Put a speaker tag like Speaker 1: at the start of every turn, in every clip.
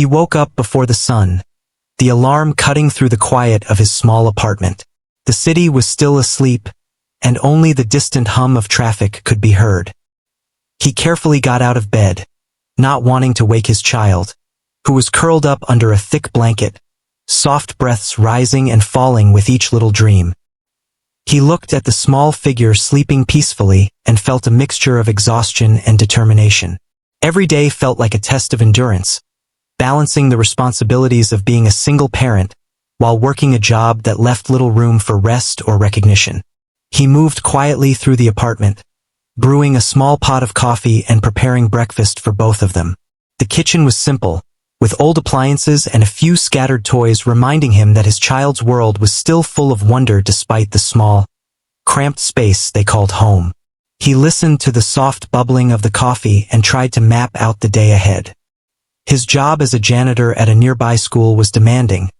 Speaker 1: He woke up before the sun, the alarm cutting through the quiet of his small apartment. The city was still asleep, and only the distant hum of traffic could be heard. He carefully got out of bed, not wanting to wake his child, who was curled up under a thick blanket, soft breaths rising and falling with each little dream. He looked at the small figure sleeping peacefully and felt a mixture of exhaustion and determination. Every day felt like a test of endurance, balancing the responsibilities of being a single parent while working a job that left little room for rest or recognition. He moved quietly through the apartment, brewing a small pot of coffee and preparing breakfast for both of them. The kitchen was simple, with old appliances and a few scattered toys reminding him that his child's world was still full of wonder despite the small, cramped space they called home. He listened to the soft bubbling of the coffee and tried to map out the day ahead. His job as a janitor at a nearby school was demanding,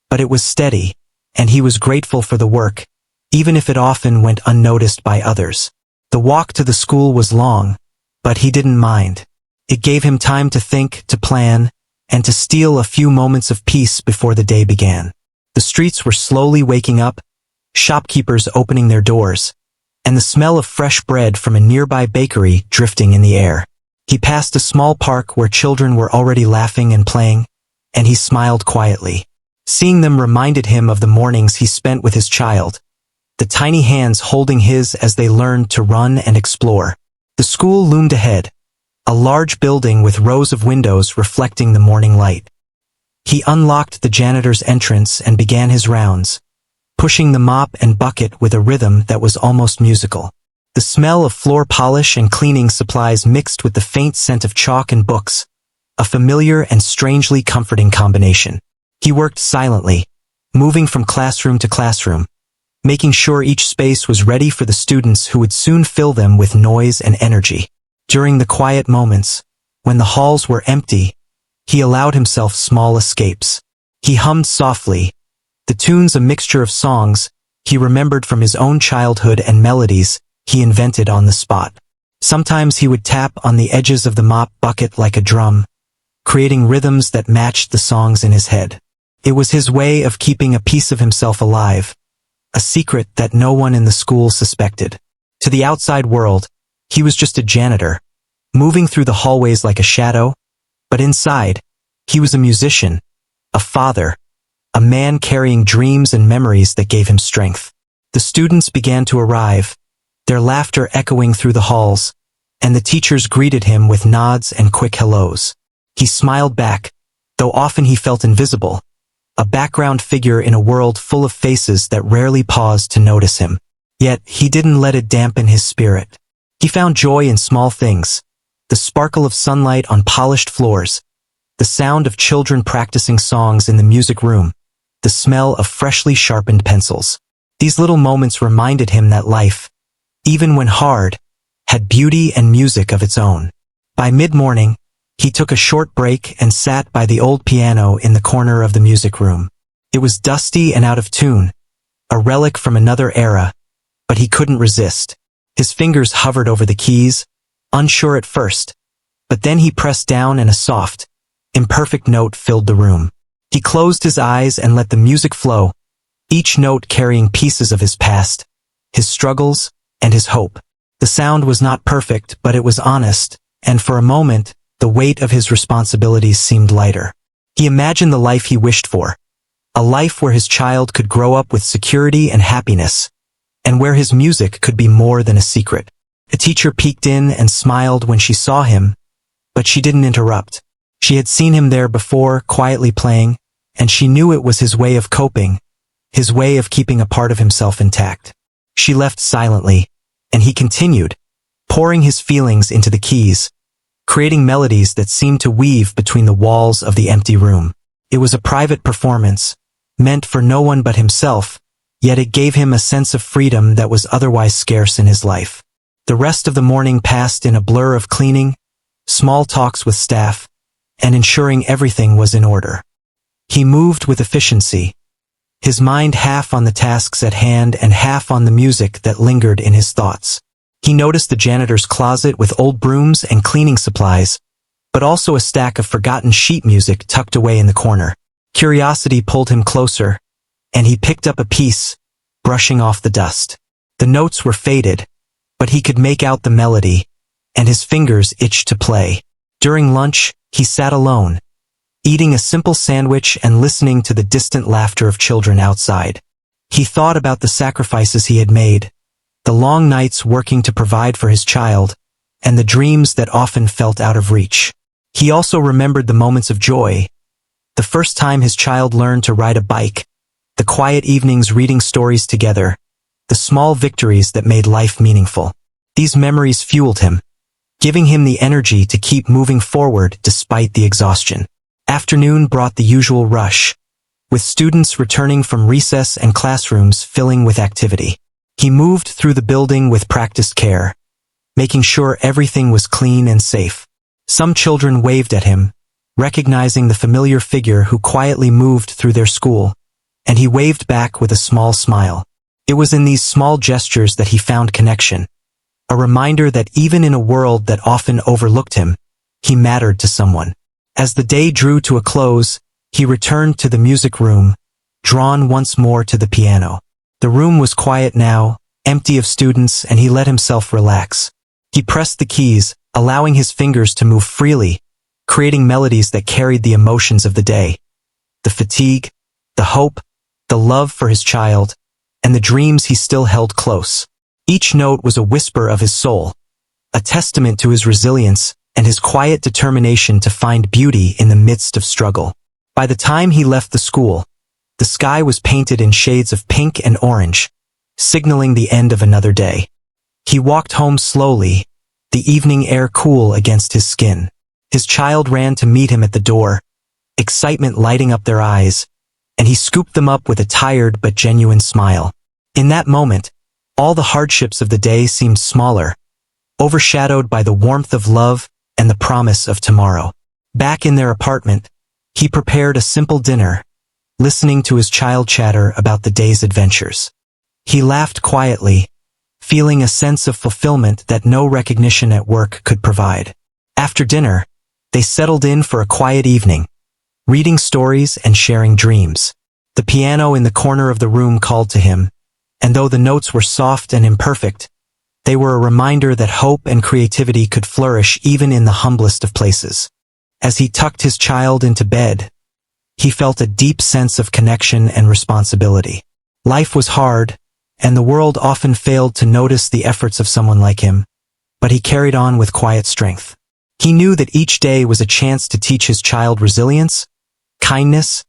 Speaker 1: but it was steady, and he was grateful for the work, even if it often went unnoticed by others. The walk to the school was long, but he didn't mind. It gave him time to think, to plan, and to steal a few moments of peace before the day began. The streets were slowly waking up, shopkeepers opening their doors, and the smell of fresh bread from a nearby bakery drifting in the air. He passed a small park where children were already laughing and playing, and he smiled quietly. Seeing them reminded him of the mornings he spent with his child, the tiny hands holding his as they learned to run and explore. The school loomed ahead, a large building with rows of windows reflecting the morning light. He unlocked the janitor's entrance and began his rounds, pushing the mop and bucket with a rhythm that was almost musical. The smell of floor polish and cleaning supplies mixed with the faint scent of chalk and books, a familiar and strangely comforting combination. He worked silently, moving from classroom to classroom, making sure each space was ready for the students who would soon fill them with noise and energy. During the quiet moments, when the halls were empty, he allowed himself small escapes. He hummed softly, the tunes a mixture of songs he remembered from his own childhood and melodies he invented on the spot. Sometimes he would tap on the edges of the mop bucket like a drum, creating rhythms that matched the songs in his head. It was his way of keeping a piece of himself alive, a secret that no one in the school suspected. To the outside world, he was just a janitor, moving through the hallways like a shadow, but inside, he was a musician, a father, a man carrying dreams and memories that gave him strength. The students began to arrive, their laughter echoing through the halls, and the teachers greeted him with nods and quick hellos. He smiled back, though often he felt invisible, a background figure in a world full of faces that rarely paused to notice him. Yet, he didn't let it dampen his spirit. He found joy in small things, the sparkle of sunlight on polished floors, the sound of children practicing songs in the music room, the smell of freshly sharpened pencils. These little moments reminded him that life, even when hard, had beauty and music of its own. By mid-morning, he took a short break and sat by the old piano in the corner of the music room. It was dusty and out of tune, a relic from another era, but he couldn't resist. His fingers hovered over the keys, unsure at first, but then he pressed down and a soft, imperfect note filled the room. He closed his eyes and let the music flow, each note carrying pieces of his past, his struggles, and his hope. The sound was not perfect, but it was honest, and for a moment, the weight of his responsibilities seemed lighter. He imagined the life he wished for, a life where his child could grow up with security and happiness, and where his music could be more than a secret. A teacher peeked in and smiled when she saw him, but she didn't interrupt. She had seen him there before, quietly playing, and she knew it was his way of coping, his way of keeping a part of himself intact. She left silently, and he continued, pouring his feelings into the keys, creating melodies that seemed to weave between the walls of the empty room. It was a private performance, meant for no one but himself, yet it gave him a sense of freedom that was otherwise scarce in his life. The rest of the morning passed in a blur of cleaning, small talks with staff, and ensuring everything was in order. He moved with efficiency, his mind half on the tasks at hand and half on the music that lingered in his thoughts. He noticed the janitor's closet with old brooms and cleaning supplies, but also a stack of forgotten sheet music tucked away in the corner. Curiosity pulled him closer, and he picked up a piece, brushing off the dust. The notes were faded, but he could make out the melody, and his fingers itched to play. During lunch, he sat alone, eating a simple sandwich and listening to the distant laughter of children outside. He thought about the sacrifices he had made, the long nights working to provide for his child, and the dreams that often felt out of reach. He also remembered the moments of joy, the first time his child learned to ride a bike, the quiet evenings reading stories together, the small victories that made life meaningful. These memories fueled him, giving him the energy to keep moving forward despite the exhaustion. Afternoon brought the usual rush, with students returning from recess and classrooms filling with activity. He moved through the building with practiced care, making sure everything was clean and safe. Some children waved at him, recognizing the familiar figure who quietly moved through their school, and he waved back with a small smile. It was in these small gestures that he found connection, a reminder that even in a world that often overlooked him, he mattered to someone. As the day drew to a close, he returned to the music room, drawn once more to the piano. The room was quiet now, empty of students, and he let himself relax. He pressed the keys, allowing his fingers to move freely, creating melodies that carried the emotions of the day. The fatigue, the hope, the love for his child, and the dreams he still held close. Each note was a whisper of his soul, a testament to his resilience and his quiet determination to find beauty in the midst of struggle. By the time he left the school, the sky was painted in shades of pink and orange, signaling the end of another day. He walked home slowly, the evening air cool against his skin. His child ran to meet him at the door, excitement lighting up their eyes, and he scooped them up with a tired but genuine smile. In that moment, all the hardships of the day seemed smaller, overshadowed by the warmth of love and the promise of tomorrow. Back in their apartment, he prepared a simple dinner, listening to his child chatter about the day's adventures. He laughed quietly, feeling a sense of fulfillment that no recognition at work could provide. After dinner, they settled in for a quiet evening, reading stories and sharing dreams. The piano in the corner of the room called to him, and though the notes were soft and imperfect, they were a reminder that hope and creativity could flourish even in the humblest of places. As he tucked his child into bed, he felt a deep sense of connection and responsibility. Life was hard, and the world often failed to notice the efforts of someone like him, but he carried on with quiet strength. He knew that each day was a chance to teach his child resilience, kindness,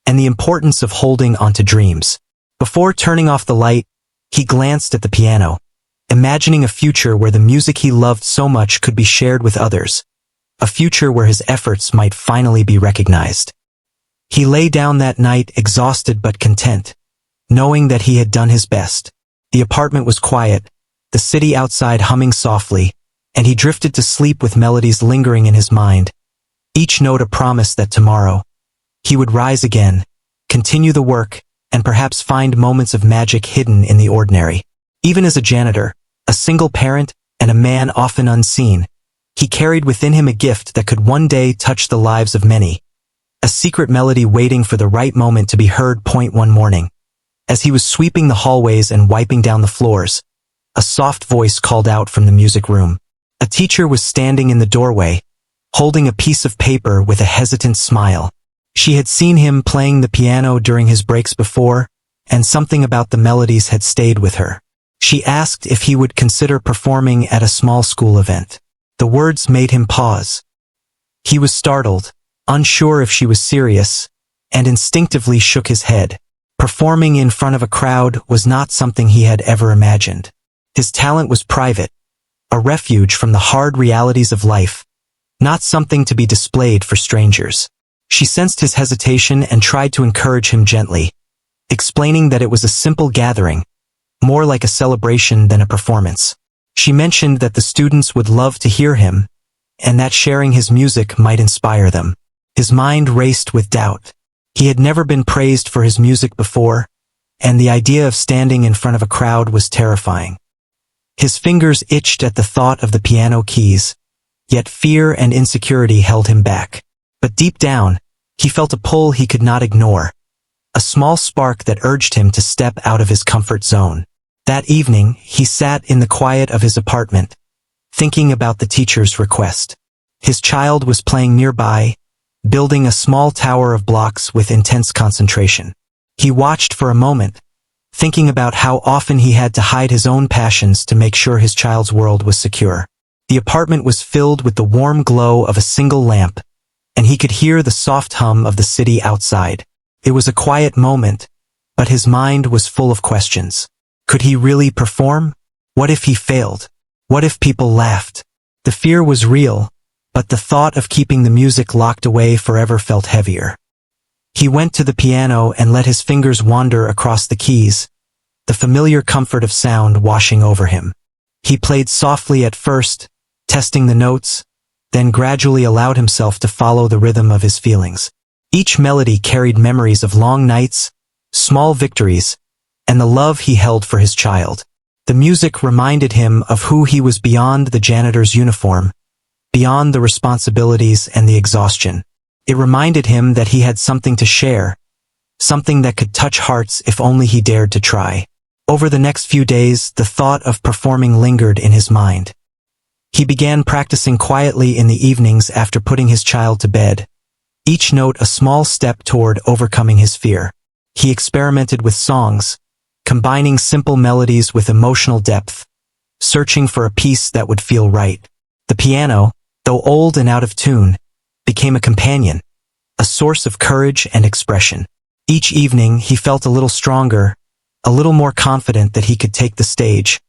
Speaker 1: and the importance of holding onto dreams. Before turning off the light, he glanced at the piano, imagining a future where the music he loved so much could be shared with others, a future where his efforts might finally be recognized. He lay down that night exhausted but content, knowing that he had done his best. The apartment was quiet, the city outside humming softly, and he drifted to sleep with melodies lingering in his mind, each note a promise that tomorrow he would rise again, continue the work, and perhaps find moments of magic hidden in the ordinary. Even as a janitor, a single parent, and a man often unseen, he carried within him a gift that could one day touch the lives of many, a secret melody waiting for the right moment to be heard. One morning, as he was sweeping the hallways and wiping down the floors, a soft voice called out from the music room. A teacher was standing in the doorway, holding a piece of paper with a hesitant smile. She had seen him playing the piano during his breaks before, and something about the melodies had stayed with her. She asked if he would consider performing at a small school event. The words made him pause. He was startled, unsure if she was serious, and instinctively shook his head. Performing in front of a crowd was not something he had ever imagined. His talent was private, a refuge from the hard realities of life, not something to be displayed for strangers. She sensed his hesitation and tried to encourage him gently, explaining that it was a simple gathering, more like a celebration than a performance. She mentioned that the students would love to hear him, and that sharing his music might inspire them. His mind raced with doubt. He had never been praised for his music before, and the idea of standing in front of a crowd was terrifying. His fingers itched at the thought of the piano keys, yet fear and insecurity held him back. But deep down, he felt a pull he could not ignore, a small spark that urged him to step out of his comfort zone. That evening, he sat in the quiet of his apartment, thinking about the teacher's request. His child was playing nearby, building a small tower of blocks with intense concentration. He watched for a moment, thinking about how often he had to hide his own passions to make sure his child's world was secure. The apartment was filled with the warm glow of a single lamp, and he could hear the soft hum of the city outside. It was a quiet moment, but his mind was full of questions. Could he really perform? What if he failed? What if people laughed? The fear was real, but the thought of keeping the music locked away forever felt heavier. He went to the piano and let his fingers wander across the keys, the familiar comfort of sound washing over him. He played softly at first, testing the notes, then gradually allowed himself to follow the rhythm of his feelings. Each melody carried memories of long nights, small victories, and the love he held for his child. The music reminded him of who he was beyond the janitor's uniform, beyond the responsibilities and the exhaustion. It reminded him that he had something to share, something that could touch hearts if only he dared to try. Over the next few days, the thought of performing lingered in his mind. He began practicing quietly in the evenings after putting his child to bed, each note a small step toward overcoming his fear. He experimented with songs, combining simple melodies with emotional depth, searching for a piece that would feel right. The piano, though old and out of tune, became a companion, a source of courage and expression. Each evening he felt a little stronger, a little more confident that he could take the stage,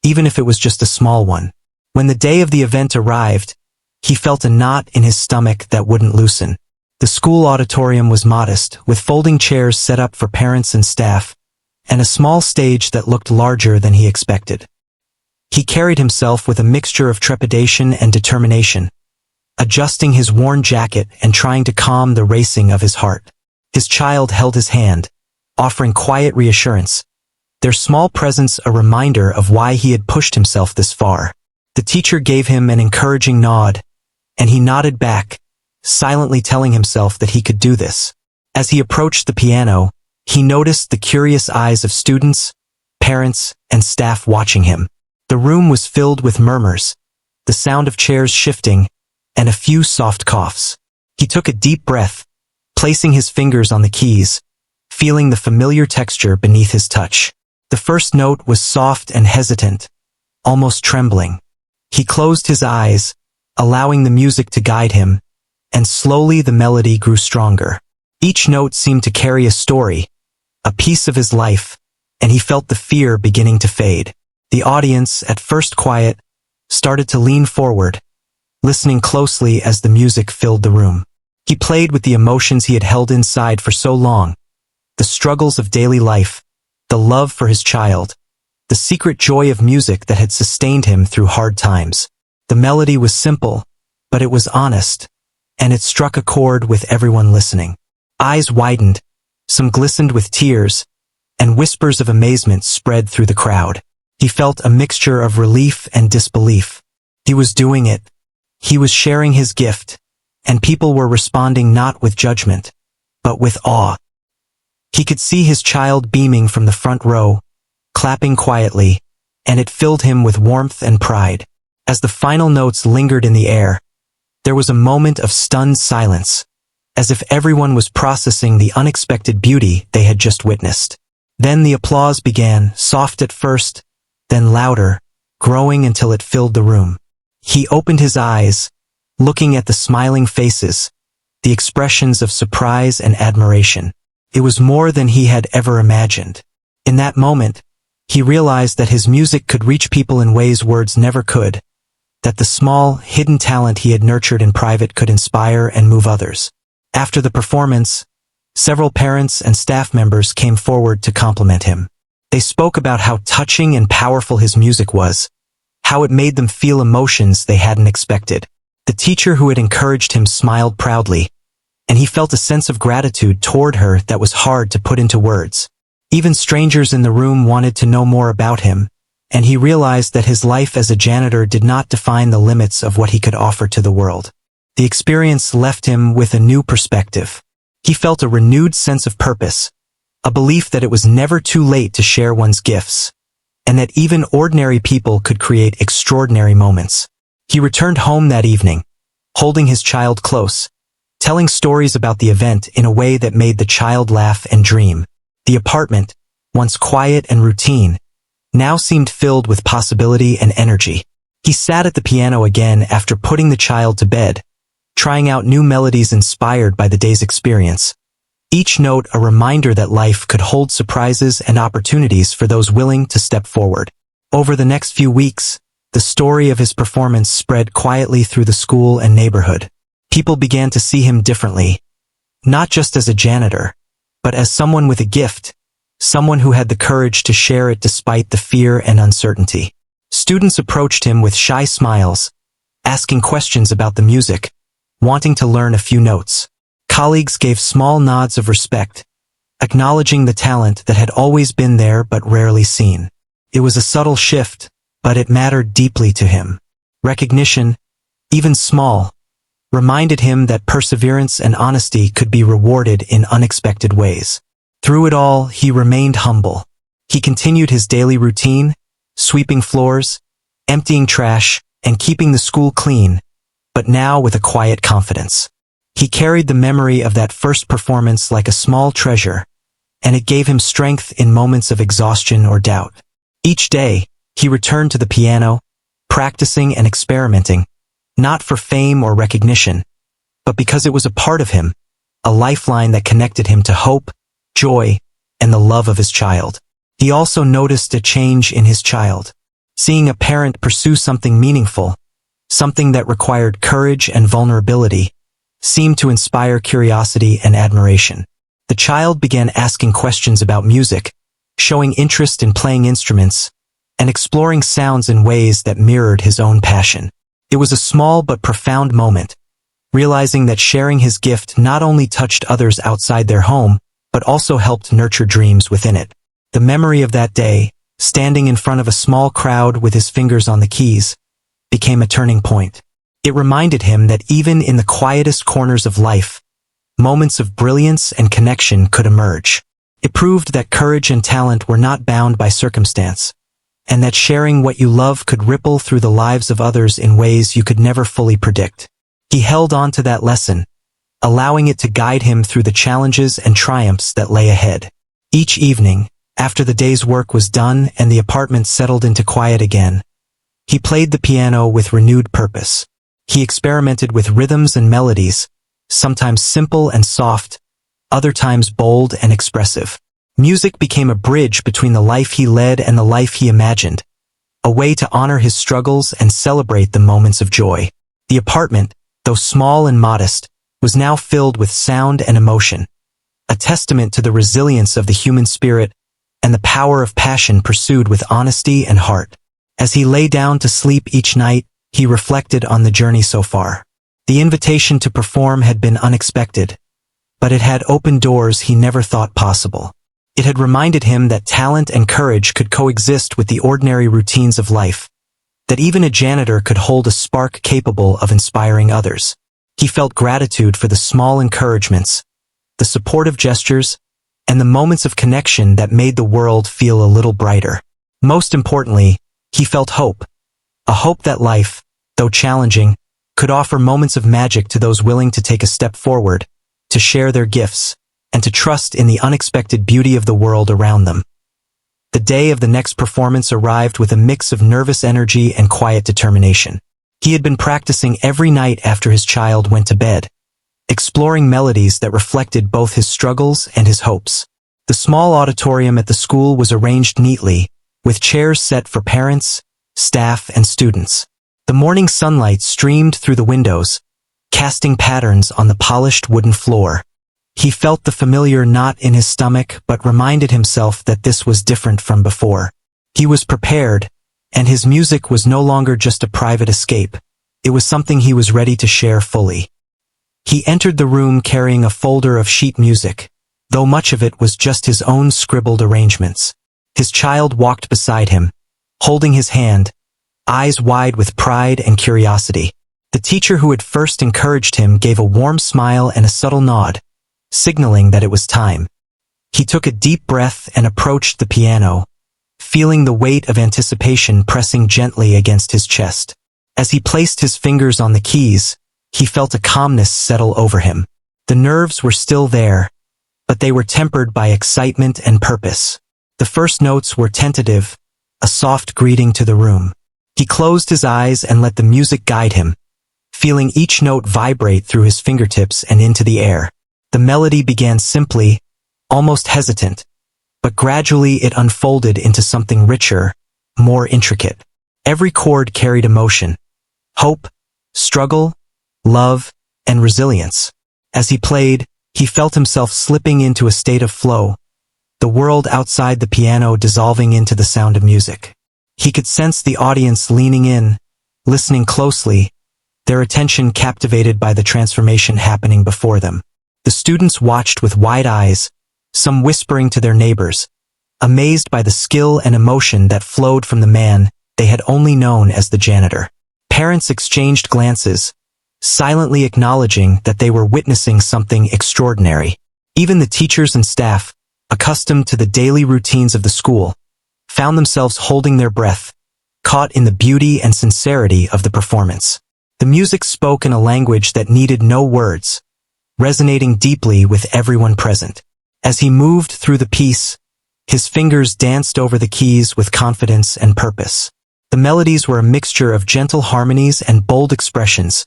Speaker 1: even if it was just a small one. When the day of the event arrived, he felt a knot in his stomach that wouldn't loosen. The school auditorium was modest, with folding chairs set up for parents and staff, and a small stage that looked larger than he expected. He carried himself with a mixture of trepidation and determination, adjusting his worn jacket and trying to calm the racing of his heart. His child held his hand, offering quiet reassurance, their small presence a reminder of why he had pushed himself this far. The teacher gave him an encouraging nod, and he nodded back, silently telling himself that he could do this. As he approached the piano, he noticed the curious eyes of students, parents, and staff watching him. The room was filled with murmurs, the sound of chairs shifting, and a few soft coughs. He took a deep breath, placing his fingers on the keys, feeling the familiar texture beneath his touch. The first note was soft and hesitant, almost trembling. He closed his eyes, allowing the music to guide him, and slowly the melody grew stronger. Each note seemed to carry a story, a piece of his life, and he felt the fear beginning to fade. The audience, at first quiet, started to lean forward, listening closely as the music filled the room. He played with the emotions he had held inside for so long, the struggles of daily life, the love for his child, the secret joy of music that had sustained him through hard times. The melody was simple, but it was honest, and it struck a chord with everyone listening. Eyes widened, some glistened with tears, and whispers of amazement spread through the crowd. He felt a mixture of relief and disbelief. He was doing it. He was sharing his gift, and people were responding not with judgment, but with awe. He could see his child beaming from the front row, clapping quietly, and it filled him with warmth and pride. As the final notes lingered in the air, there was a moment of stunned silence, as if everyone was processing the unexpected beauty they had just witnessed. Then the applause began, soft at first, then louder, growing until it filled the room. He opened his eyes, looking at the smiling faces, the expressions of surprise and admiration. It was more than he had ever imagined. In that moment, he realized that his music could reach people in ways words never could, that the small, hidden talent he had nurtured in private could inspire and move others. After the performance, several parents and staff members came forward to compliment him. They spoke about how touching and powerful his music was, how it made them feel emotions they hadn't expected. The teacher who had encouraged him smiled proudly, and he felt a sense of gratitude toward her that was hard to put into words. Even strangers in the room wanted to know more about him, and he realized that his life as a janitor did not define the limits of what he could offer to the world. The experience left him with a new perspective. He felt a renewed sense of purpose, a belief that it was never too late to share one's gifts, and that even ordinary people could create extraordinary moments. He returned home that evening, holding his child close, telling stories about the event in a way that made the child laugh and dream. The apartment, once quiet and routine, now seemed filled with possibility and energy. He sat at the piano again after putting the child to bed, trying out new melodies inspired by the day's experience. Each note a reminder that life could hold surprises and opportunities for those willing to step forward. Over the next few weeks, the story of his performance spread quietly through the school and neighborhood. People began to see him differently, not just as a janitor, but as someone with a gift, someone who had the courage to share it despite the fear and uncertainty. Students approached him with shy smiles, asking questions about the music, wanting to learn a few notes. Colleagues gave small nods of respect, acknowledging the talent that had always been there but rarely seen. It was a subtle shift, but it mattered deeply to him. Recognition, even small, reminded him that perseverance and honesty could be rewarded in unexpected ways. Through it all, he remained humble. He continued his daily routine, sweeping floors, emptying trash, and keeping the school clean, but now with a quiet confidence. He carried the memory of that first performance like a small treasure, and it gave him strength in moments of exhaustion or doubt. Each day, he returned to the piano, practicing and experimenting, not for fame or recognition, but because it was a part of him, a lifeline that connected him to hope, joy, and the love of his child. He also noticed a change in his child. Seeing a parent pursue something meaningful, something that required courage and vulnerability, seemed to inspire curiosity and admiration. The child began asking questions about music, showing interest in playing instruments, and exploring sounds in ways that mirrored his own passion. It was a small but profound moment, realizing that sharing his gift not only touched others outside their home, but also helped nurture dreams within it. The memory of that day, standing in front of a small crowd with his fingers on the keys, became a turning point. It reminded him that even in the quietest corners of life, moments of brilliance and connection could emerge. It proved that courage and talent were not bound by circumstance, and that sharing what you love could ripple through the lives of others in ways you could never fully predict. He held on to that lesson, allowing it to guide him through the challenges and triumphs that lay ahead. Each evening, after the day's work was done and the apartment settled into quiet again, he played the piano with renewed purpose. He experimented with rhythms and melodies, sometimes simple and soft, other times bold and expressive. Music became a bridge between the life he led and the life he imagined, a way to honor his struggles and celebrate the moments of joy. The apartment, though small and modest, was now filled with sound and emotion, a testament to the resilience of the human spirit and the power of passion pursued with honesty and heart. As he lay down to sleep each night, he reflected on the journey so far. The invitation to perform had been unexpected, but it had opened doors he never thought possible. It had reminded him that talent and courage could coexist with the ordinary routines of life, that even a janitor could hold a spark capable of inspiring others. He felt gratitude for the small encouragements, the supportive gestures, and the moments of connection that made the world feel a little brighter. Most importantly, he felt hope, a hope that life, though challenging, could offer moments of magic to those willing to take a step forward, to share their gifts, and to trust in the unexpected beauty of the world around them. The day of the next performance arrived with a mix of nervous energy and quiet determination. He had been practicing every night after his child went to bed, exploring melodies that reflected both his struggles and his hopes. The small auditorium at the school was arranged neatly, with chairs set for parents, staff, and students. The morning sunlight streamed through the windows, casting patterns on the polished wooden floor. He felt the familiar knot in his stomach but reminded himself that this was different from before. He was prepared, and his music was no longer just a private escape. It was something he was ready to share fully. He entered the room carrying a folder of sheet music, though much of it was just his own scribbled arrangements. His child walked beside him, holding his hand, eyes wide with pride and curiosity. The teacher who had first encouraged him gave a warm smile and a subtle nod, signaling that it was time. He took a deep breath and approached the piano, feeling the weight of anticipation pressing gently against his chest. As he placed his fingers on the keys, he felt a calmness settle over him. The nerves were still there, but they were tempered by excitement and purpose. The first notes were tentative, a soft greeting to the room. He closed his eyes and let the music guide him, feeling each note vibrate through his fingertips and into the air. The melody began simply, almost hesitant, but gradually it unfolded into something richer, more intricate. Every chord carried emotion, hope, struggle, love, and resilience. As he played, he felt himself slipping into a state of flow, the world outside the piano dissolving into the sound of music. He could sense the audience leaning in, listening closely, their attention captivated by the transformation happening before them. The students watched with wide eyes, some whispering to their neighbors, amazed by the skill and emotion that flowed from the man they had only known as the janitor. Parents exchanged glances, silently acknowledging that they were witnessing something extraordinary. Even the teachers and staff, accustomed to the daily routines of the school, found themselves holding their breath, caught in the beauty and sincerity of the performance. The music spoke in a language that needed no words, resonating deeply with everyone present. As he moved through the piece, his fingers danced over the keys with confidence and purpose. The melodies were a mixture of gentle harmonies and bold expressions,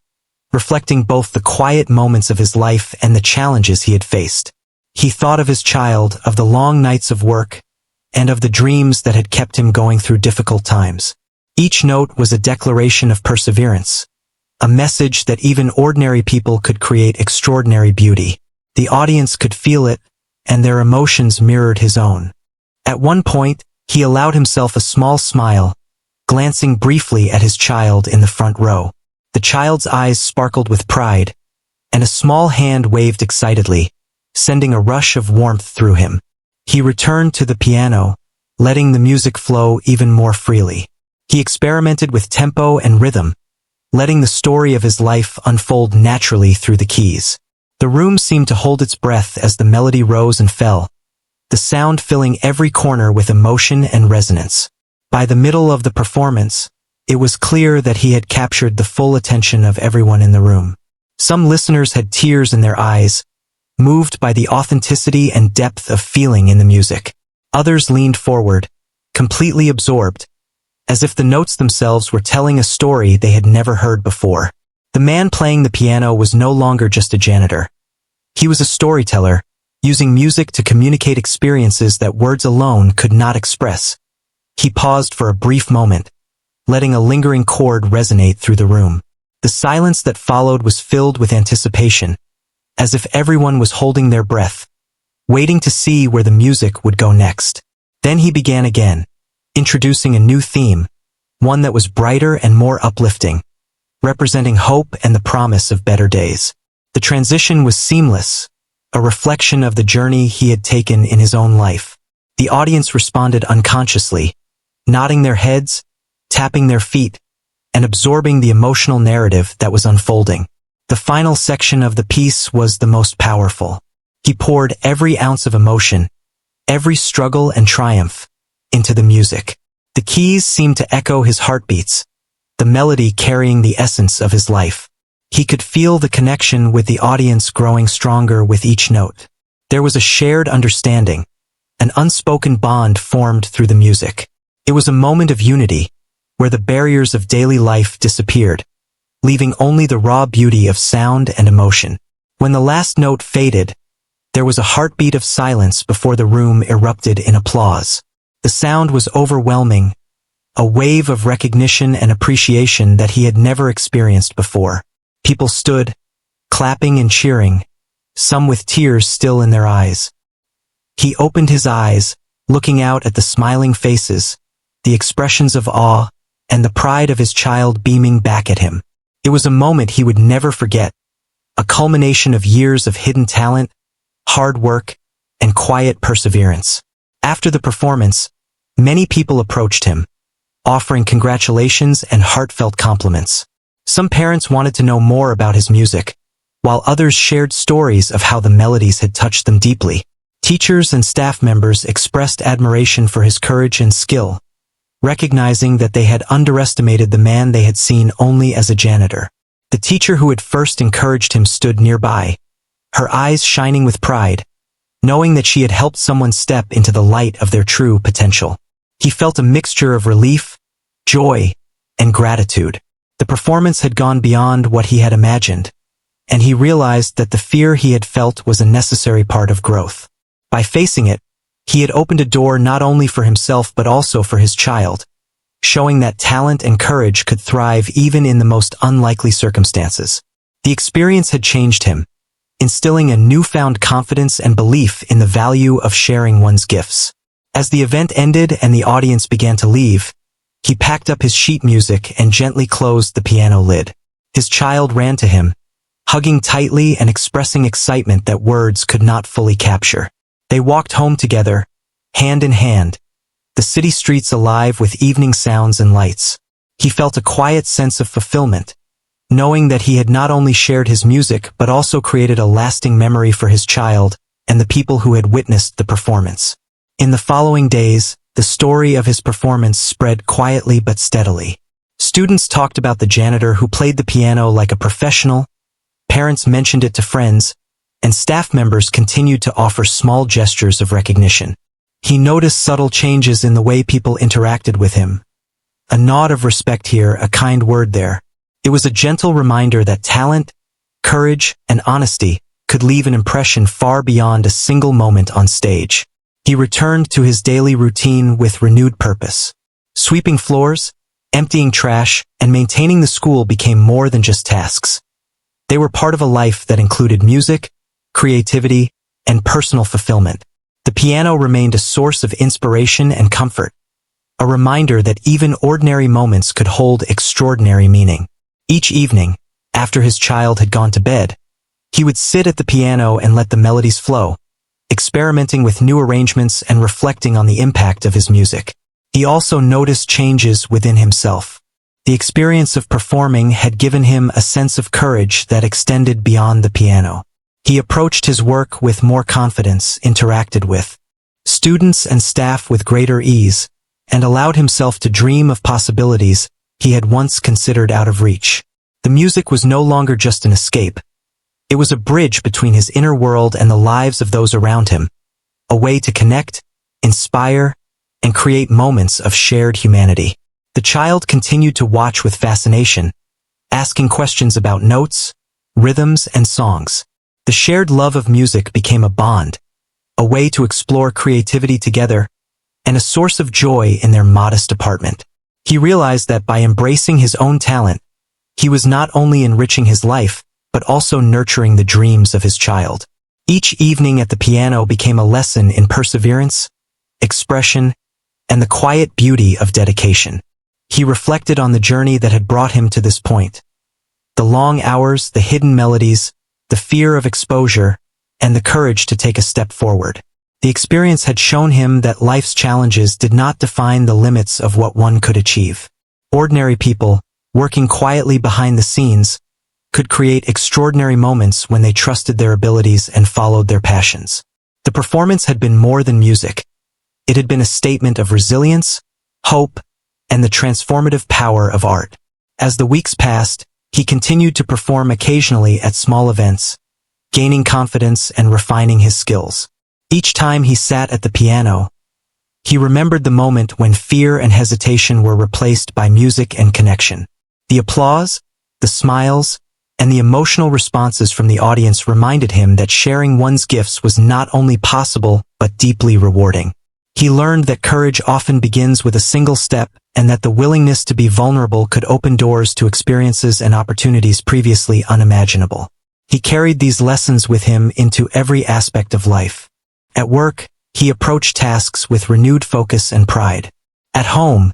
Speaker 1: reflecting both the quiet moments of his life and the challenges he had faced. He thought of his child, of the long nights of work, and of the dreams that had kept him going through difficult times. Each note was a declaration of perseverance, a message that even ordinary people could create extraordinary beauty. The audience could feel it, and their emotions mirrored his own. At one point, he allowed himself a small smile, glancing briefly at his child in the front row. The child's eyes sparkled with pride, and a small hand waved excitedly, sending a rush of warmth through him. He returned to the piano, letting the music flow even more freely. He experimented with tempo and rhythm, letting the story of his life unfold naturally through the keys. The room seemed to hold its breath as the melody rose and fell, the sound filling every corner with emotion and resonance. By the middle of the performance, it was clear that he had captured the full attention of everyone in the room. Some listeners had tears in their eyes, moved by the authenticity and depth of feeling in the music. Others leaned forward, completely absorbed, as if the notes themselves were telling a story they had never heard before. The man playing the piano was no longer just a janitor. He was a storyteller, using music to communicate experiences that words alone could not express. He paused for a brief moment, letting a lingering chord resonate through the room. The silence that followed was filled with anticipation, as if everyone was holding their breath, waiting to see where the music would go next. Then he began again, introducing a new theme, one that was brighter and more uplifting, representing hope and the promise of better days. The transition was seamless, a reflection of the journey he had taken in his own life. The audience responded unconsciously, nodding their heads, tapping their feet, and absorbing the emotional narrative that was unfolding. The final section of the piece was the most powerful. He poured every ounce of emotion, every struggle and triumph, into the music. The keys seemed to echo his heartbeats, the melody carrying the essence of his life. He could feel the connection with the audience growing stronger with each note. There was a shared understanding, an unspoken bond formed through the music. It was a moment of unity, where the barriers of daily life disappeared, leaving only the raw beauty of sound and emotion. When the last note faded, there was a heartbeat of silence before the room erupted in applause. The sound was overwhelming, a wave of recognition and appreciation that he had never experienced before. People stood, clapping and cheering, some with tears still in their eyes. He opened his eyes, looking out at the smiling faces, the expressions of awe, and the pride of his child beaming back at him. It was a moment he would never forget, a culmination of years of hidden talent, hard work, and quiet perseverance. After the performance, many people approached him, offering congratulations and heartfelt compliments. Some parents wanted to know more about his music, while others shared stories of how the melodies had touched them deeply. Teachers and staff members expressed admiration for his courage and skill, recognizing that they had underestimated the man they had seen only as a janitor. The teacher who had first encouraged him stood nearby, her eyes shining with pride, knowing that she had helped someone step into the light of their true potential. He felt a mixture of relief, joy, and gratitude. The performance had gone beyond what he had imagined, and he realized that the fear he had felt was a necessary part of growth. By facing it, he had opened a door not only for himself but also for his child, showing that talent and courage could thrive even in the most unlikely circumstances. The experience had changed him, instilling a newfound confidence and belief in the value of sharing one's gifts. As the event ended and the audience began to leave, he packed up his sheet music and gently closed the piano lid. His child ran to him, hugging tightly and expressing excitement that words could not fully capture. They walked home together, hand in hand, the city streets alive with evening sounds and lights. He felt a quiet sense of fulfillment, knowing that he had not only shared his music but also created a lasting memory for his child and the people who had witnessed the performance. In the following days, the story of his performance spread quietly but steadily. Students talked about the janitor who played the piano like a professional, parents mentioned it to friends, and staff members continued to offer small gestures of recognition. He noticed subtle changes in the way people interacted with him. A nod of respect here, a kind word there. It was a gentle reminder that talent, courage, and honesty could leave an impression far beyond a single moment on stage. He returned to his daily routine with renewed purpose. Sweeping floors, emptying trash, and maintaining the school became more than just tasks. They were part of a life that included music, creativity, and personal fulfillment. The piano remained a source of inspiration and comfort, a reminder that even ordinary moments could hold extraordinary meaning. Each evening, after his child had gone to bed, he would sit at the piano and let the melodies flow, experimenting with new arrangements and reflecting on the impact of his music. He also noticed changes within himself. The experience of performing had given him a sense of courage that extended beyond the piano. He approached his work with more confidence, interacted with students and staff with greater ease, and allowed himself to dream of possibilities he had once considered out of reach. The music was no longer just an escape. It was a bridge between his inner world and the lives of those around him, a way to connect, inspire, and create moments of shared humanity. The child continued to watch with fascination, asking questions about notes, rhythms, and songs. The shared love of music became a bond, a way to explore creativity together, and a source of joy in their modest apartment. He realized that by embracing his own talent, he was not only enriching his life, but also nurturing the dreams of his child. Each evening at the piano became a lesson in perseverance, expression, and the quiet beauty of dedication. He reflected on the journey that had brought him to this point. The long hours, the hidden melodies, the fear of exposure, and the courage to take a step forward. The experience had shown him that life's challenges did not define the limits of what one could achieve. Ordinary people, working quietly behind the scenes, could create extraordinary moments when they trusted their abilities and followed their passions. The performance had been more than music. It had been a statement of resilience, hope, and the transformative power of art. As the weeks passed, he continued to perform occasionally at small events, gaining confidence and refining his skills. Each time he sat at the piano, he remembered the moment when fear and hesitation were replaced by music and connection. The applause, the smiles, and the emotional responses from the audience reminded him that sharing one's gifts was not only possible but deeply rewarding. He learned that courage often begins with a single step, and that the willingness to be vulnerable could open doors to experiences and opportunities previously unimaginable. He carried these lessons with him into every aspect of life. At work, he approached tasks with renewed focus and pride. At home,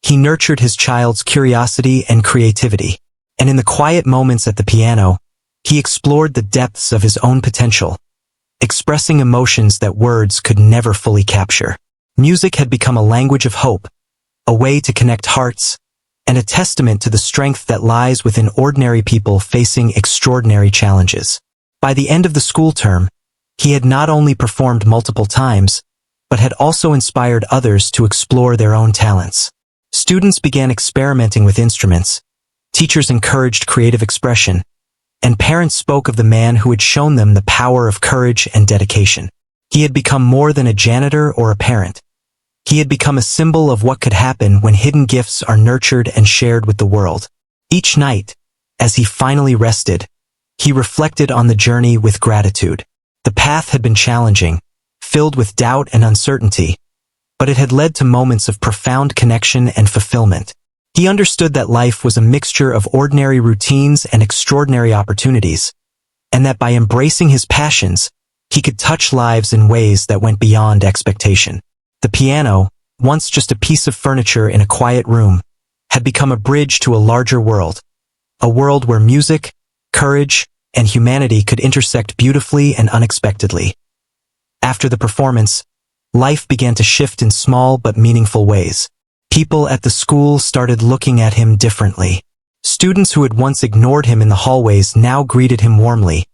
Speaker 1: he nurtured his child's curiosity and creativity. And in the quiet moments at the piano, he explored the depths of his own potential, expressing emotions that words could never fully capture. Music had become a language of hope, a way to connect hearts, and a testament to the strength that lies within ordinary people facing extraordinary challenges. By the end of the school term, he had not only performed multiple times, but had also inspired others to explore their own talents. Students began experimenting with instruments, teachers encouraged creative expression, and parents spoke of the man who had shown them the power of courage and dedication. He had become more than a janitor or a parent. He had become a symbol of what could happen when hidden gifts are nurtured and shared with the world. Each night, as he finally rested, he reflected on the journey with gratitude. The path had been challenging, filled with doubt and uncertainty, but it had led to moments of profound connection and fulfillment. He understood that life was a mixture of ordinary routines and extraordinary opportunities, and that by embracing his passions, he could touch lives in ways that went beyond expectation. The piano, once just a piece of furniture in a quiet room, had become a bridge to a larger world, a world where music, courage, and humanity could intersect beautifully and unexpectedly. After the performance, life began to shift in small but meaningful ways. People at the school started looking at him differently. Students who had once ignored him in the hallways now greeted him warmly,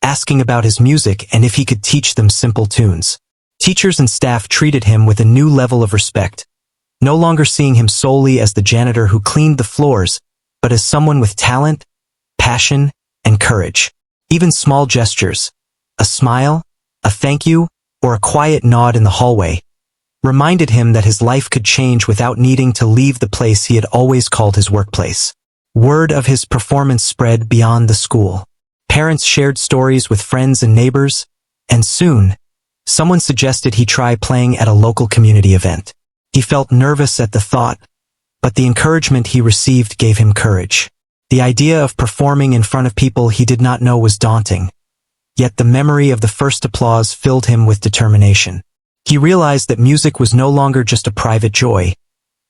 Speaker 1: asking about his music and if he could teach them simple tunes. Teachers and staff treated him with a new level of respect, no longer seeing him solely as the janitor who cleaned the floors, but as someone with talent, passion, and courage. Even small gestures, a smile, a thank you, or a quiet nod in the hallway, reminded him that his life could change without needing to leave the place he had always called his workplace. Word of his performance spread beyond the school. Parents shared stories with friends and neighbors, and soon, someone suggested he try playing at a local community event. He felt nervous at the thought, but the encouragement he received gave him courage. The idea of performing in front of people he did not know was daunting, yet the memory of the first applause filled him with determination. He realized that music was no longer just a private joy.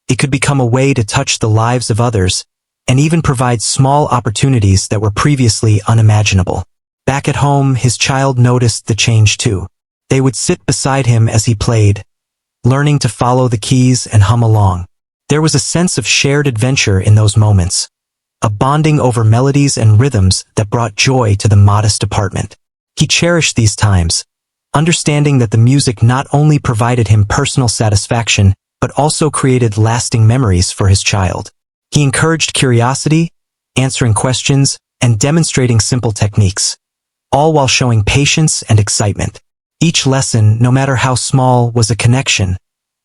Speaker 1: It could become a way to touch the lives of others, and even provide small opportunities that were previously unimaginable. Back at home, his child noticed the change too. They would sit beside him as he played, learning to follow the keys and hum along. There was a sense of shared adventure in those moments, a bonding over melodies and rhythms that brought joy to the modest apartment. He cherished these times, understanding that the music not only provided him personal satisfaction, but also created lasting memories for his child. He encouraged curiosity, answering questions, and demonstrating simple techniques, all while showing patience and excitement. Each lesson, no matter how small, was a connection,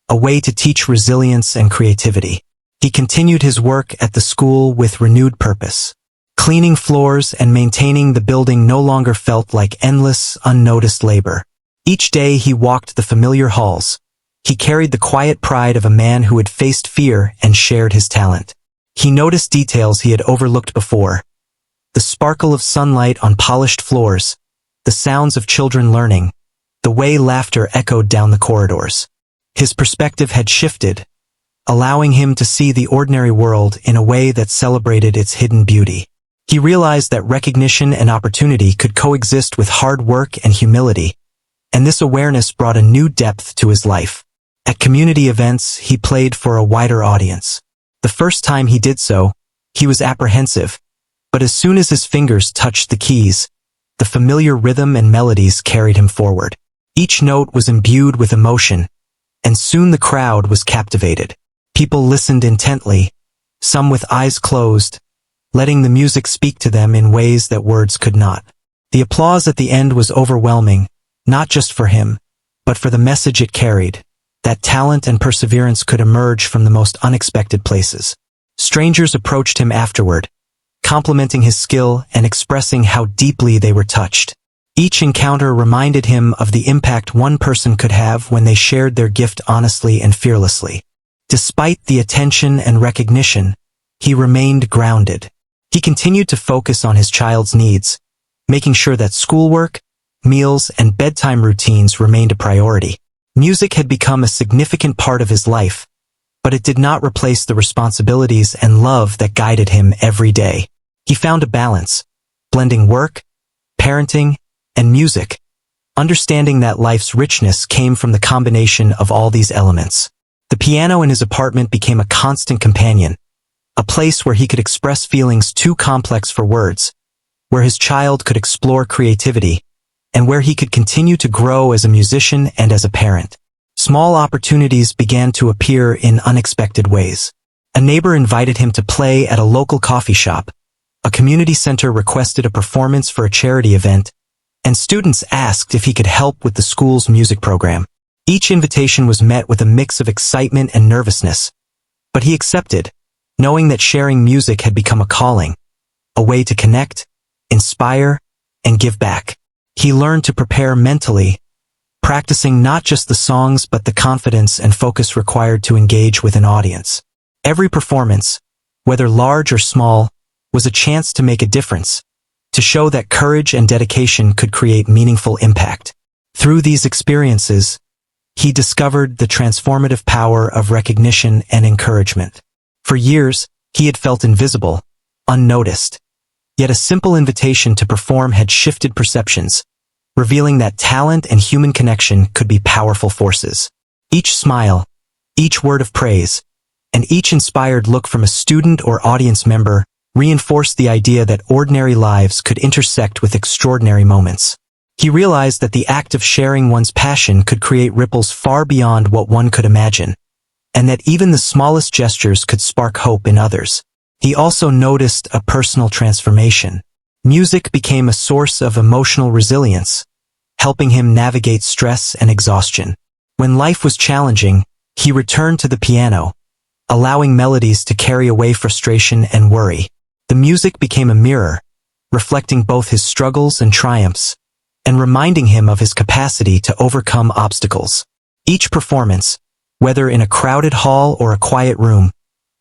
Speaker 1: a way to teach resilience and creativity. He continued his work at the school with renewed purpose. Cleaning floors and maintaining the building no longer felt like endless, unnoticed labor. Each day he walked the familiar halls. He carried the quiet pride of a man who had faced fear and shared his talent. He noticed details he had overlooked before. The sparkle of sunlight on polished floors, the sounds of children learning, the way laughter echoed down the corridors. His perspective had shifted, allowing him to see the ordinary world in a way that celebrated its hidden beauty. He realized that recognition and opportunity could coexist with hard work and humility, and this awareness brought a new depth to his life. At community events, he played for a wider audience. The first time he did so, he was apprehensive, but as soon as his fingers touched the keys, the familiar rhythm and melodies carried him forward. Each note was imbued with emotion, and soon the crowd was captivated. People listened intently, some with eyes closed, letting the music speak to them in ways that words could not. The applause at the end was overwhelming, not just for him, but for the message it carried, that talent and perseverance could emerge from the most unexpected places. Strangers approached him afterward, complimenting his skill and expressing how deeply they were touched. Each encounter reminded him of the impact one person could have when they shared their gift honestly and fearlessly. Despite the attention and recognition, he remained grounded. He continued to focus on his child's needs, making sure that schoolwork, meals, and bedtime routines remained a priority. Music had become a significant part of his life, but it did not replace the responsibilities and love that guided him every day. He found a balance, blending work, parenting, and music, understanding that life's richness came from the combination of all these elements. The piano in his apartment became a constant companion, a place where he could express feelings too complex for words, where his child could explore creativity, and where he could continue to grow as a musician and as a parent. Small opportunities began to appear in unexpected ways. A neighbor invited him to play at a local coffee shop, a community center requested a performance for a charity event, and students asked if he could help with the school's music program. Each invitation was met with a mix of excitement and nervousness, but he accepted, knowing that sharing music had become a calling, a way to connect, inspire, and give back. He learned to prepare mentally, practicing not just the songs but the confidence and focus required to engage with an audience. Every performance, whether large or small, was a chance to make a difference, to show that courage and dedication could create meaningful impact. Through these experiences, he discovered the transformative power of recognition and encouragement. For years, he had felt invisible, unnoticed. Yet a simple invitation to perform had shifted perceptions, revealing that talent and human connection could be powerful forces. Each smile, each word of praise, and each inspired look from a student or audience member reinforced the idea that ordinary lives could intersect with extraordinary moments. He realized that the act of sharing one's passion could create ripples far beyond what one could imagine, and that even the smallest gestures could spark hope in others. He also noticed a personal transformation. Music became a source of emotional resilience, helping him navigate stress and exhaustion. When life was challenging, he returned to the piano, allowing melodies to carry away frustration and worry. The music became a mirror, reflecting both his struggles and triumphs, and reminding him of his capacity to overcome obstacles. Each performance, whether in a crowded hall or a quiet room,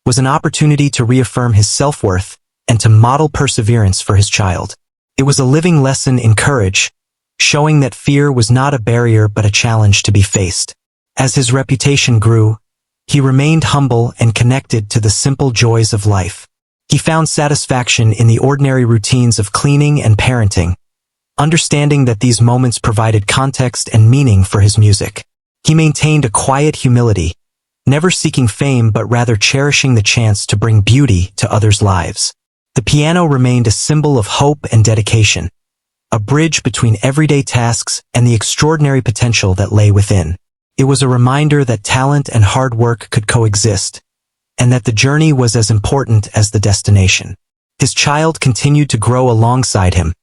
Speaker 1: was an opportunity to reaffirm his self-worth and to model perseverance for his child. It was a living lesson in courage, showing that fear was not a barrier but a challenge to be faced. As his reputation grew, he remained humble and connected to the simple joys of life. He found satisfaction in the ordinary routines of cleaning and parenting, understanding that these moments provided context and meaning for his music. He maintained a quiet humility, never seeking fame but rather cherishing the chance to bring beauty to others' lives. The piano remained a symbol of hope and dedication, a bridge between everyday tasks and the extraordinary potential that lay within. It was a reminder that talent and hard work could coexist, and that the journey was as important as the destination. His child continued to grow alongside him,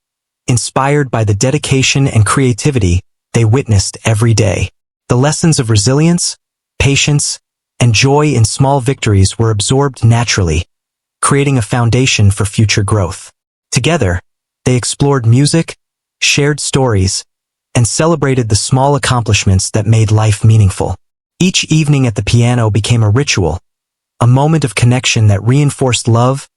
Speaker 1: inspired by the dedication and creativity they witnessed every day. The lessons of resilience, patience, and joy in small victories were absorbed naturally, creating a foundation for future growth. Together, they explored music, shared stories, and celebrated the small accomplishments that made life meaningful. Each evening at the piano became a ritual, a moment of connection that reinforced love,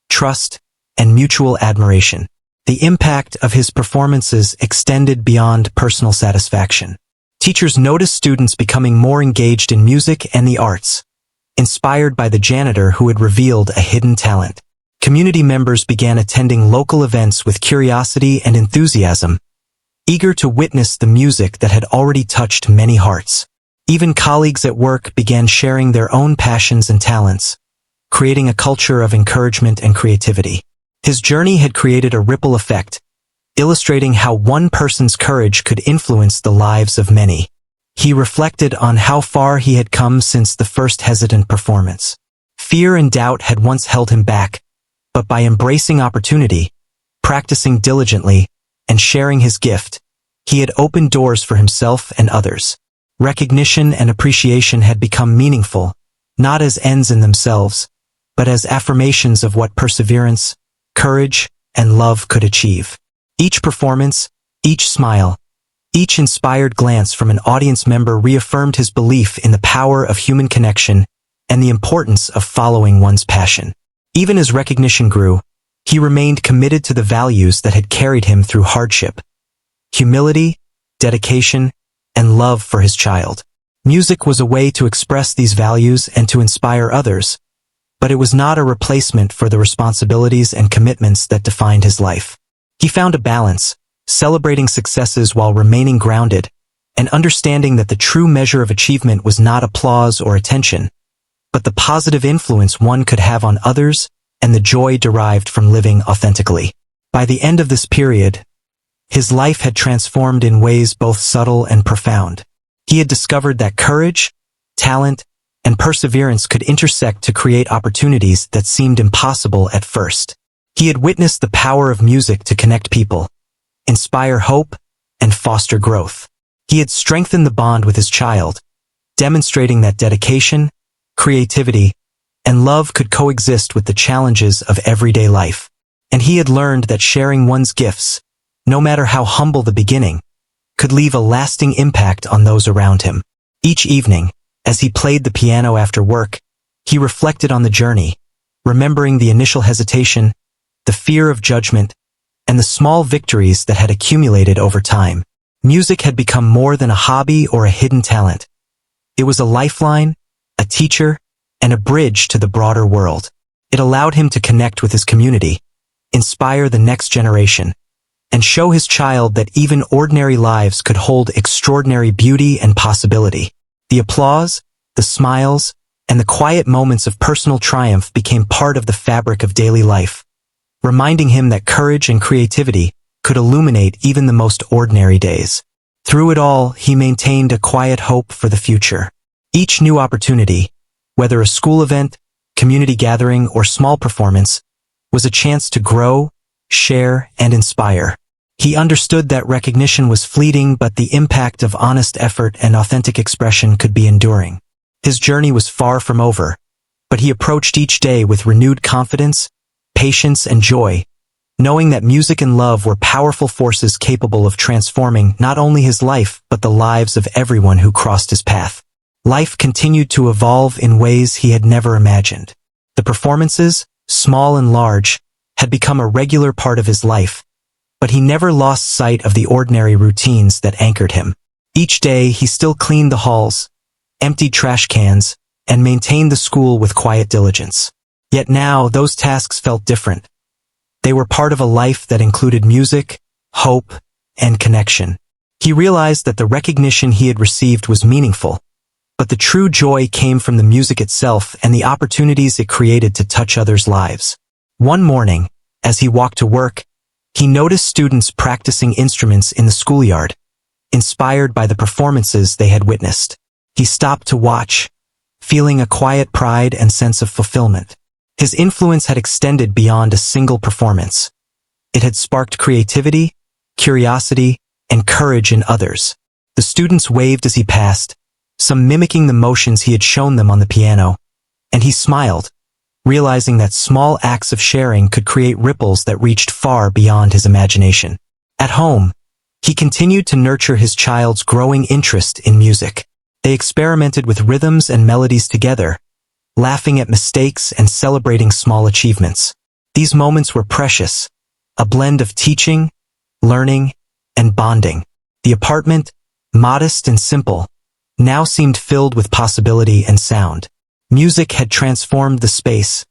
Speaker 1: trust, and mutual admiration. The impact of his performances extended beyond personal satisfaction. Teachers noticed students becoming more engaged in music and the arts, inspired by the janitor who had revealed a hidden talent. Community members began attending local events with curiosity and enthusiasm, eager to witness the music that had already touched many hearts. Even colleagues at work began sharing their own passions and talents, creating a culture of encouragement and creativity. His journey had created a ripple effect, illustrating how one person's courage could influence the lives of many. He reflected on how far he had come since the first hesitant performance. Fear and doubt had once held him back, but by embracing opportunity, practicing diligently, and sharing his gift, he had opened doors for himself and others. Recognition and appreciation had become meaningful, not as ends in themselves, but as affirmations of what perseverance, courage, and love could achieve. Each performance, each smile, each inspired glance from an audience member reaffirmed his belief in the power of human connection and the importance of following one's passion. Even as recognition grew, he remained committed to the values that had carried him through hardship: humility, dedication, and love for his child. Music was a way to express these values and to inspire others, but it was not a replacement for the responsibilities and commitments that defined his life. He found a balance, celebrating successes while remaining grounded, and understanding that the true measure of achievement was not applause or attention, but the positive influence one could have on others and the joy derived from living authentically. By the end of this period, his life had transformed in ways both subtle and profound. He had discovered that courage, talent, and perseverance could intersect to create opportunities that seemed impossible at first. He had witnessed the power of music to connect people, inspire hope, and foster growth. He had strengthened the bond with his child, demonstrating that dedication, creativity, and love could coexist with the challenges of everyday life. And he had learned that sharing one's gifts, no matter how humble the beginning, could leave a lasting impact on those around him. Each evening, as he played the piano after work, he reflected on the journey, remembering the initial hesitation, the fear of judgment, and the small victories that had accumulated over time. Music had become more than a hobby or a hidden talent. It was a lifeline, a teacher, and a bridge to the broader world. It allowed him to connect with his community, inspire the next generation, and show his child that even ordinary lives could hold extraordinary beauty and possibility. The applause, the smiles, and the quiet moments of personal triumph became part of the fabric of daily life, reminding him that courage and creativity could illuminate even the most ordinary days. Through it all, he maintained a quiet hope for the future. Each new opportunity, whether a school event, community gathering, or small performance, was a chance to grow, share, and inspire. He understood that recognition was fleeting, but the impact of honest effort and authentic expression could be enduring. His journey was far from over, but he approached each day with renewed confidence, patience, and joy, knowing that music and love were powerful forces capable of transforming not only his life but the lives of everyone who crossed his path. Life continued to evolve in ways he had never imagined. The performances, small and large, had become a regular part of his life, but he never lost sight of the ordinary routines that anchored him. Each day he still cleaned the halls, emptied trash cans, and maintained the school with quiet diligence. Yet now those tasks felt different. They were part of a life that included music, hope, and connection. He realized that the recognition he had received was meaningful, but the true joy came from the music itself and the opportunities it created to touch others' lives. One morning, as he walked to work, he noticed students practicing instruments in the schoolyard, inspired by the performances they had witnessed. He stopped to watch, feeling a quiet pride and sense of fulfillment. His influence had extended beyond a single performance. It had sparked creativity, curiosity, and courage in others. The students waved as he passed, some mimicking the motions he had shown them on the piano, and he smiled, realizing that small acts of sharing could create ripples that reached far beyond his imagination. At home, he continued to nurture his child's growing interest in music. They experimented with rhythms and melodies together, laughing at mistakes and celebrating small achievements. These moments were precious, a blend of teaching, learning, and bonding. The apartment, modest and simple, now seemed filled with possibility and sound. Music had transformed the space,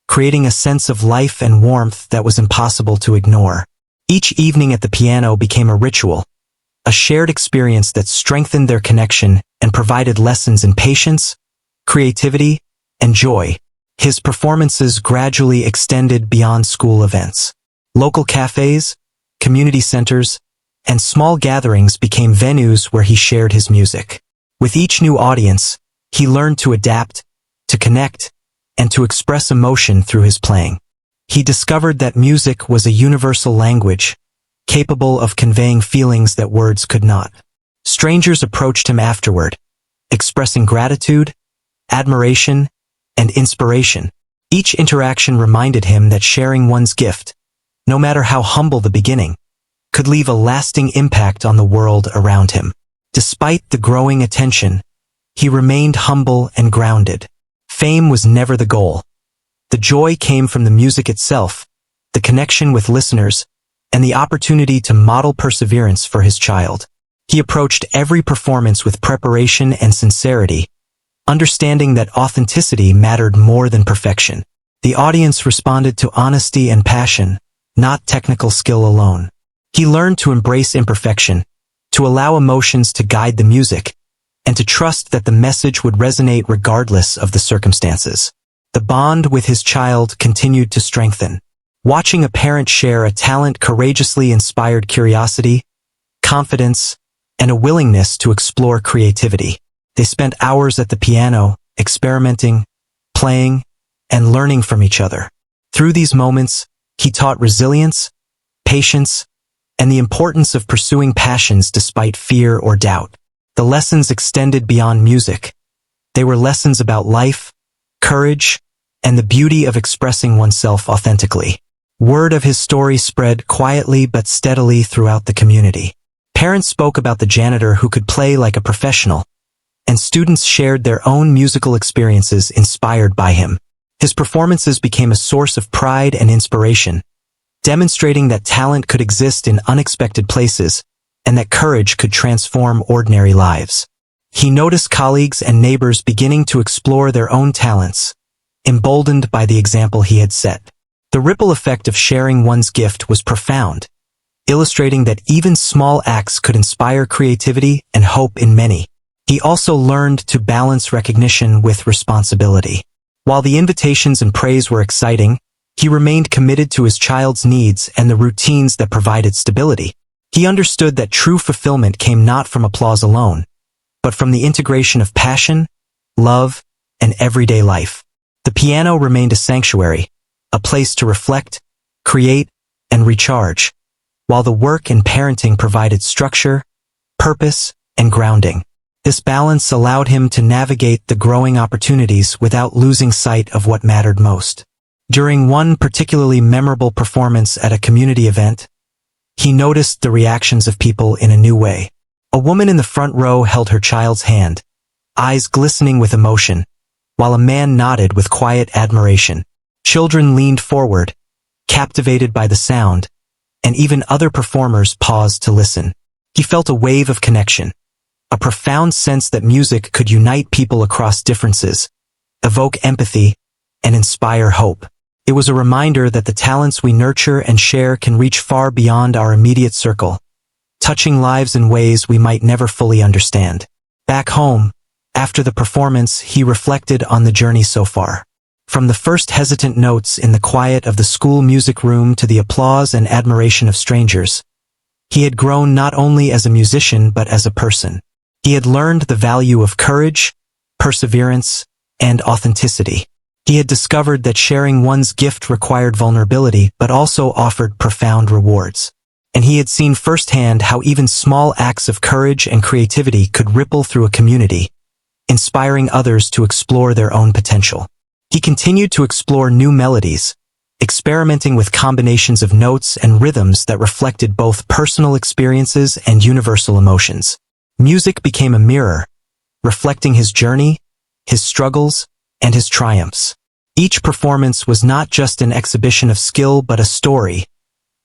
Speaker 1: creating a sense of life and warmth that was impossible to ignore. Each evening at the piano became a ritual, a shared experience that strengthened their connection and provided lessons in patience, creativity, and joy. His performances gradually extended beyond school events. Local cafes, community centers, and small gatherings became venues where he shared his music. With each new audience, he learned to adapt, to connect, and to express emotion through his playing. He discovered that music was a universal language, capable of conveying feelings that words could not. Strangers approached him afterward, expressing gratitude, admiration, and inspiration. Each interaction reminded him that sharing one's gift, no matter how humble the beginning, could leave a lasting impact on the world around him. Despite the growing attention, he remained humble and grounded. Fame was never the goal. The joy came from the music itself, the connection with listeners, and the opportunity to model perseverance for his child. He approached every performance with preparation and sincerity, understanding that authenticity mattered more than perfection. The audience responded to honesty and passion, not technical skill alone. He learned to embrace imperfection, to allow emotions to guide the music, and to trust that the message would resonate regardless of the circumstances. The bond with his child continued to strengthen. Watching a parent share a talent courageously inspired curiosity, confidence, and a willingness to explore creativity. They spent hours at the piano, experimenting, playing, and learning from each other. Through these moments, he taught resilience, patience, and the importance of pursuing passions despite fear or doubt. The lessons extended beyond music. They were lessons about life, courage, and the beauty of expressing oneself authentically. Word of his story spread quietly but steadily throughout the community. Parents spoke about the janitor who could play like a professional, and students shared their own musical experiences inspired by him. His performances became a source of pride and inspiration, demonstrating that talent could exist in unexpected places, and that courage could transform ordinary lives. He noticed colleagues and neighbors beginning to explore their own talents, emboldened by the example he had set. The ripple effect of sharing one's gift was profound, illustrating that even small acts could inspire creativity and hope in many. He also learned to balance recognition with responsibility. While the invitations and praise were exciting, he remained committed to his child's needs and the routines that provided stability. He understood that true fulfillment came not from applause alone, but from the integration of passion, love, and everyday life. The piano remained a sanctuary, a place to reflect, create, and recharge, while the work and parenting provided structure, purpose, and grounding. This balance allowed him to navigate the growing opportunities without losing sight of what mattered most. During one particularly memorable performance at a community event, he noticed the reactions of people in a new way. A woman in the front row held her child's hand, eyes glistening with emotion, while a man nodded with quiet admiration. Children leaned forward, captivated by the sound, and even other performers paused to listen. He felt a wave of connection, a profound sense that music could unite people across differences, evoke empathy, and inspire hope. It was a reminder that the talents we nurture and share can reach far beyond our immediate circle, touching lives in ways we might never fully understand. Back home, after the performance, he reflected on the journey so far. From the first hesitant notes in the quiet of the school music room to the applause and admiration of strangers, he had grown not only as a musician but as a person. He had learned the value of courage, perseverance, and authenticity. He had discovered that sharing one's gift required vulnerability but also offered profound rewards. And he had seen firsthand how even small acts of courage and creativity could ripple through a community, inspiring others to explore their own potential. He continued to explore new melodies, experimenting with combinations of notes and rhythms that reflected both personal experiences and universal emotions. Music became a mirror, reflecting his journey, his struggles, and his triumphs. Each performance was not just an exhibition of skill but a story,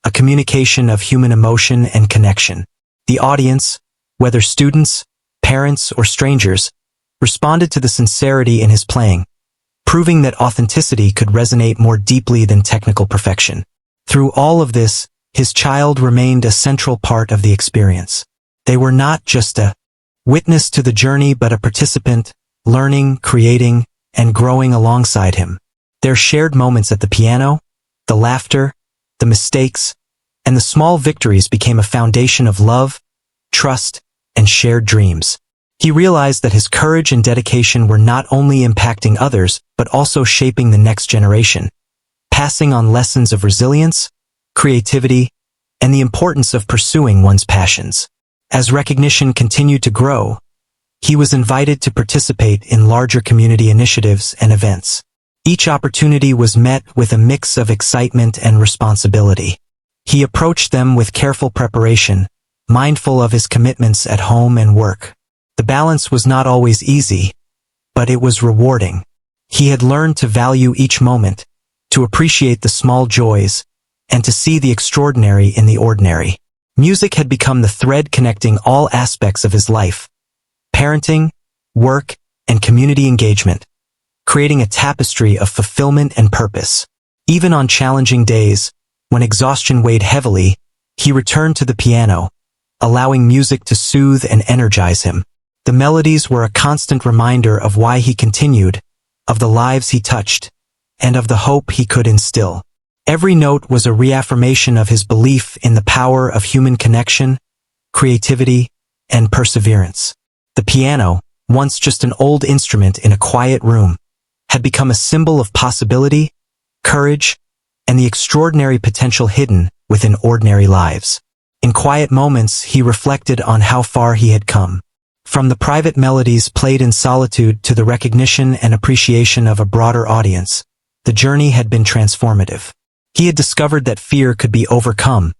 Speaker 1: a communication of human emotion and connection. The audience, whether students, parents, or strangers, responded to the sincerity in his playing, proving that authenticity could resonate more deeply than technical perfection. Through all of this, his child remained a central part of the experience. They were not just a witness to the journey but a participant, learning, creating, and growing alongside him. Their shared moments at the piano, the laughter, the mistakes, and the small victories became a foundation of love, trust, and shared dreams. He realized that his courage and dedication were not only impacting others but also shaping the next generation, passing on lessons of resilience, creativity, and the importance of pursuing one's passions. As recognition continued to grow, he was invited to participate in larger community initiatives and events. Each opportunity was met with a mix of excitement and responsibility. He approached them with careful preparation, mindful of his commitments at home and work. The balance was not always easy, but it was rewarding. He had learned to value each moment, to appreciate the small joys, and to see the extraordinary in the ordinary. Music had become the thread connecting all aspects of his life: parenting, work, and community engagement, creating a tapestry of fulfillment and purpose. Even on challenging days, when exhaustion weighed heavily, he returned to the piano, allowing music to soothe and energize him. The melodies were a constant reminder of why he continued, of the lives he touched, and of the hope he could instill. Every note was a reaffirmation of his belief in the power of human connection, creativity, and perseverance. The piano, once just an old instrument in a quiet room, had become a symbol of possibility, courage, and the extraordinary potential hidden within ordinary lives. In quiet moments, he reflected on how far he had come. From the private melodies played in solitude to the recognition and appreciation of a broader audience, the journey had been transformative. He had discovered that fear could be overcome,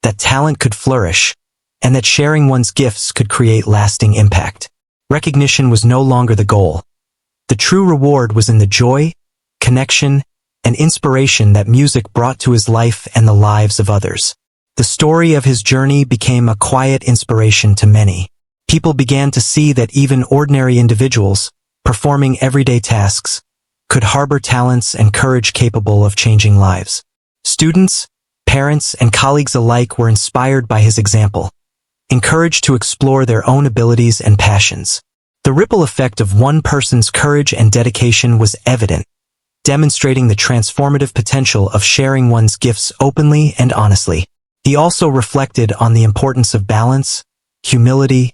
Speaker 1: that talent could flourish, and that sharing one's gifts could create lasting impact. Recognition was no longer the goal. The true reward was in the joy, connection, and inspiration that music brought to his life and the lives of others. The story of his journey became a quiet inspiration to many. People began to see that even ordinary individuals, performing everyday tasks, could harbor talents and courage capable of changing lives. Students, parents, and colleagues alike were inspired by his example, encouraged to explore their own abilities and passions. The ripple effect of one person's courage and dedication was evident, demonstrating the transformative potential of sharing one's gifts openly and honestly. He also reflected on the importance of balance, humility,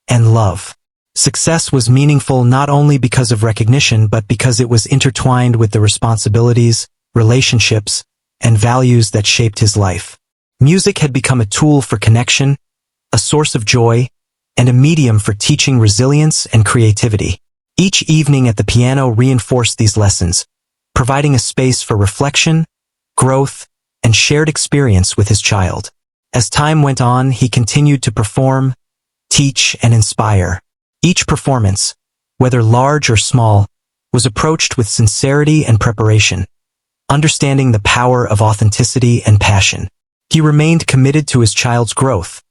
Speaker 1: and love. Success was meaningful not only because of recognition but because it was intertwined with the responsibilities, relationships, and values that shaped his life. Music had become a tool for connection, a source of joy, and a medium for teaching resilience and creativity. Each evening at the piano reinforced these lessons, providing a space for reflection, growth, and shared experience with his child. As time went on, he continued to perform, teach, and inspire. Each performance, whether large or small, was approached with sincerity and preparation, understanding the power of authenticity and passion. He remained committed to his child's growth,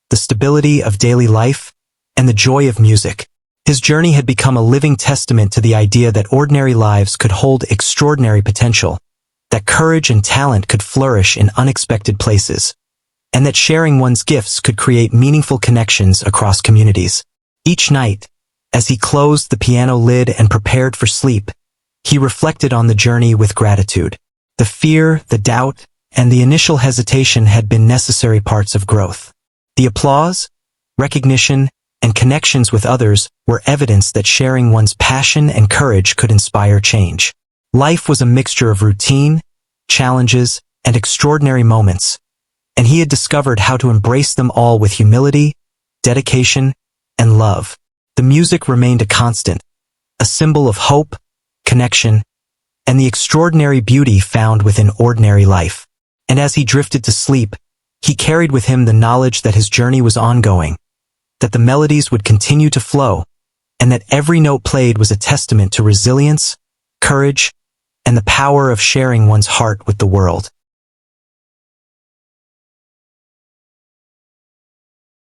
Speaker 1: the stability of daily life, and the joy of music. His journey had become a living testament to the idea that ordinary lives could hold extraordinary potential, that courage and talent could flourish in unexpected places, and that sharing one's gifts could create meaningful connections across communities. Each night, as he closed the piano lid and prepared for sleep, he reflected on the journey with gratitude. The fear, the doubt, and the initial hesitation had been necessary parts of growth. The applause, recognition, and connections with others were evidence that sharing one's passion and courage could inspire change. Life was a mixture of routine, challenges, and extraordinary moments, and he had discovered how to embrace them all with humility, dedication, and love. The music remained a constant, a symbol of hope, connection, and the extraordinary beauty found within ordinary life. And as he drifted to sleep, he carried with him the knowledge that his journey was ongoing, that the melodies would continue to flow, and that every note played was a testament to resilience, courage, and the power of sharing one's heart with the world.